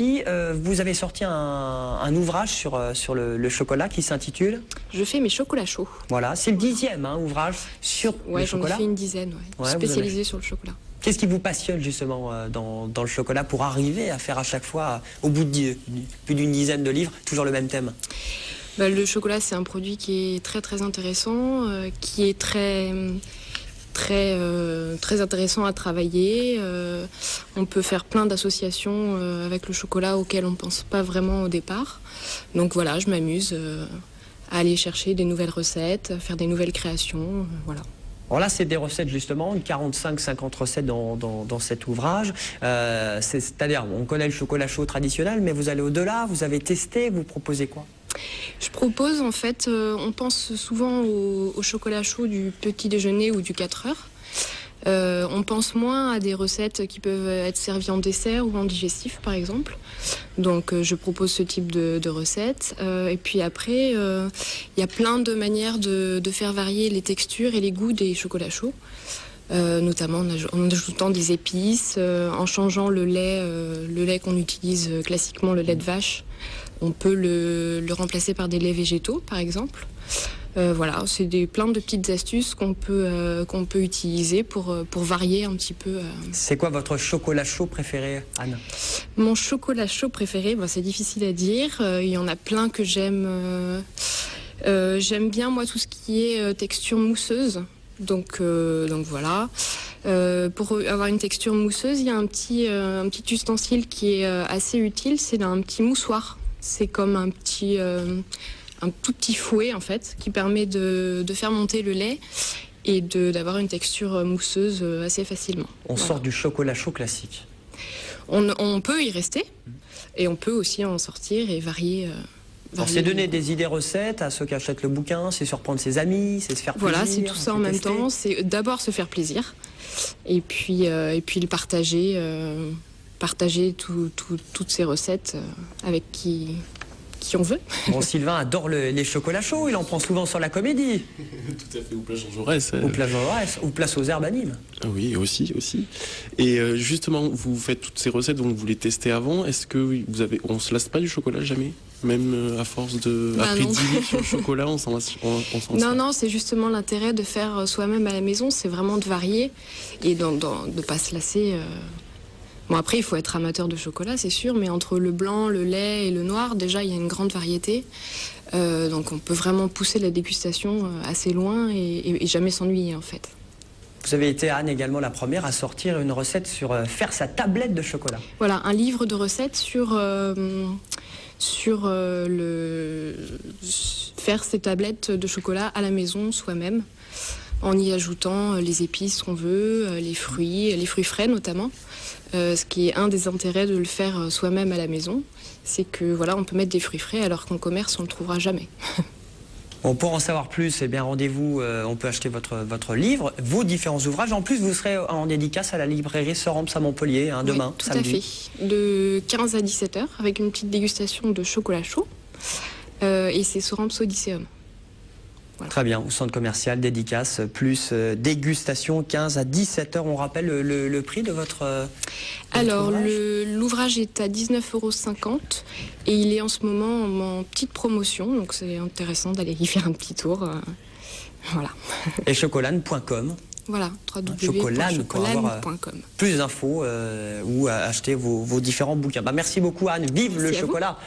aussi, vous avez sorti un ouvrage sur le chocolat qui s'intitule Je fais mes chocolats chauds. Voilà, c'est le 10e ouvrage sur le chocolat. J'en ai fait une dizaine, spécialisée sur le chocolat. Qu'est-ce qui vous passionne justement dans le chocolat pour arriver à faire à chaque fois, au bout de plus d'une dizaine de livres, toujours le même thème? Le chocolat, c'est un produit qui est très très intéressant, qui est très intéressant à travailler. On peut faire plein d'associations avec le chocolat auxquelles on ne pense pas vraiment au départ. Donc voilà, je m'amuse à aller chercher des nouvelles recettes, à faire des nouvelles créations, voilà. Alors là, c'est des recettes justement, 45-50 recettes dans cet ouvrage. C'est-à-dire, on connaît le chocolat chaud traditionnel, mais vous allez au-delà, vous avez testé, vous proposez quoi? Je propose, en fait, on pense souvent au chocolat chaud du petit déjeuner ou du 4 heures. On pense moins à des recettes qui peuvent être servies en dessert ou en digestif, par exemple. Donc, je propose ce type de recettes. Et puis après, il y a plein de manières de faire varier les textures et les goûts des chocolats chauds. Notamment en ajoutant des épices, en changeant le lait qu'on utilise classiquement, le lait de vache. On peut le remplacer par des laits végétaux, par exemple. Voilà, c'est plein de petites astuces qu'on peut utiliser pour varier un petit peu. C'est quoi votre chocolat chaud préféré, Anne? Mon chocolat chaud préféré, c'est difficile à dire. Il y en a plein que j'aime. J'aime bien, moi, tout ce qui est texture mousseuse. Donc voilà. Pour avoir une texture mousseuse, il y a un petit ustensile qui est assez utile. C'est un petit moussoir. C'est comme un tout petit fouet en fait, qui permet de faire monter le lait et d'avoir une texture mousseuse assez facilement. On sort du chocolat chaud classique. On peut y rester et on peut aussi en sortir et varier. C'est donner des idées recettes à ceux qui achètent le bouquin, c'est surprendre ses amis, c'est se faire plaisir. Voilà, c'est tout ça en même temps. C'est d'abord se faire plaisir et puis le partager. Partager toutes ces recettes avec qui on veut. Bon, Sylvain adore les chocolats chauds, il en prend souvent sur la Comédie. Tout à fait, ou Place Jean Jaurès. Ou Place Jean Jaurès, ou Place aux Herbes à Nîmes. Oui, aussi. Et justement, vous faites toutes ces recettes, donc vous les testez avant. Est-ce que on se lasse pas du chocolat jamais? Même à force après 10 livres sur le chocolat, on s'en lasse pas. Non, c'est justement l'intérêt de faire soi-même à la maison, c'est vraiment de varier et de ne pas se lasser. Bon, après, il faut être amateur de chocolat, c'est sûr, mais entre le blanc, le lait et le noir, déjà, il y a une grande variété. Donc, on peut vraiment pousser la dégustation assez loin et jamais s'ennuyer, en fait. Vous avez été, Anne, également la première à sortir une recette sur faire sa tablette de chocolat. Voilà, un livre de recettes sur faire ses tablettes de chocolat à la maison, soi-même, en y ajoutant les épices qu'on veut, les fruits frais notamment. Ce qui est un des intérêts de le faire soi-même à la maison, c'est que voilà, on peut mettre des fruits frais alors qu'en commerce on ne le trouvera jamais. Bon, pour en savoir plus, rendez-vous, on peut acheter votre livre, vos différents ouvrages. En plus, vous serez en dédicace à la librairie Soramps à Montpellier, demain, tout samedi. Tout à fait, de 15 à 17 h avec une petite dégustation de chocolat chaud. Et c'est Soramps Odysseum. Voilà. Très bien, au centre commercial, dédicace, plus dégustation, 15 à 17 h. On rappelle le prix de votre Alors, l'ouvrage est à 19,50 € et il est en ce moment en petite promotion, donc c'est intéressant d'aller y faire un petit tour. Voilà. Et chocolane.com. Voilà, www.chocolane.com. Plus d'infos ou acheter vos différents bouquins. Merci beaucoup, Anne. Vive le chocolat!